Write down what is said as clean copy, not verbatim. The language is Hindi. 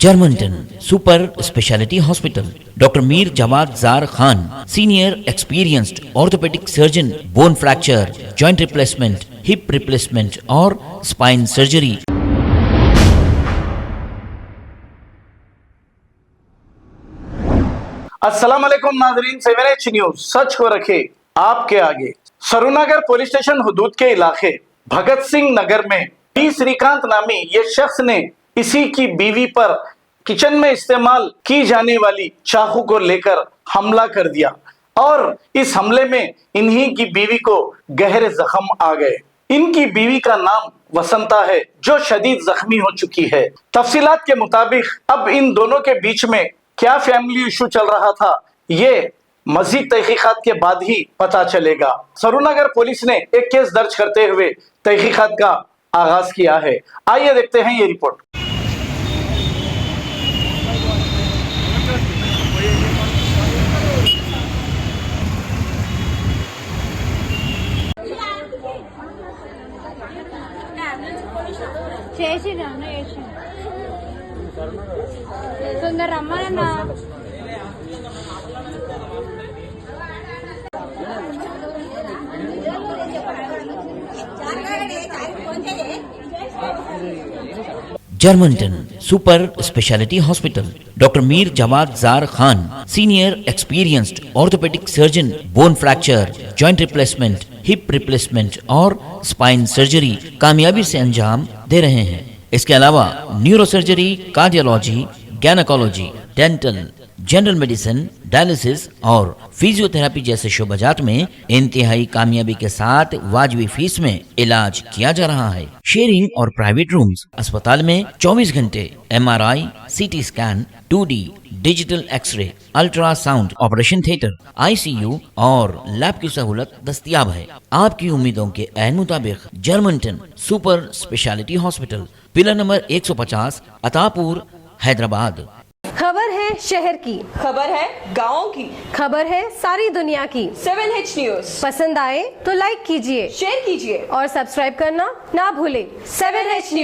Germanton super speciality hospital, doctor Mir Jawad jar Khan, senior experienced orthopaedic surgeon, bone fracture, joint replacement, hip replacement और स्पाइन सर्जरी। अस्सलाम वालेकुम नाजरीन, 7H न्यूज सच को रखे आपके आगे। सरूनगर पुलिस स्टेशन हुदूद के इलाके भगत सिंह नगर में डी श्रीकांत नामी ये शख्स ने इसी की बीवी पर किचन में इस्तेमाल की जाने वाली चाकू को लेकर हमला कर दिया और इस हमले में इन्हीं की बीवी को गहरे जख्म आ गए। इनकी बीवी का नाम वसंता है जो शदीद जख्मी हो चुकी है। तफसीलात के मुताबिक अब इन दोनों के बीच में क्या फैमिली इशू चल रहा था ये मजीद तहकीकात के बाद ही पता चलेगा। सरूनगर पुलिस ने एक केस दर्ज करते हुए तहकीकात का आगाज किया है। आइए देखते हैं ये रिपोर्ट। सुंदर रమ్మना जर्मनटन super speciality hospital, doctor Mir Jawad jar Khan, senior experienced orthopaedic surgeon, bone fracture, joint replacement, hip replacement और स्पाइन सर्जरी कामयाबी से अंजाम दे रहे हैं। इसके अलावा neuro surgery, cardiology, gynaecology, dental, general medicine, dialysis और फिजियोथेरेपी जैसे शोबाजात में इंतहाई कामयाबी के साथ वाजिबी फीस में इलाज किया जा रहा है। शेयरिंग और प्राइवेट रूम्स, अस्पताल में 24 घंटे MRI, CT scan, 2D digital x ray, ultrasound, operation theatre, ICU और लैब की सहूलत दस्तयाब है। आपकी उम्मीदों के ऐन मुताबिक Germanton super speciality hospital, pillar number 150, Attapur, Hyderabad. खबर है शहर की, खबर है गाँव की, खबर है सारी दुनिया की। 7H न्यूज पसंद आए तो लाइक कीजिए, शेयर कीजिए और सब्सक्राइब करना ना भूलें। 7H news.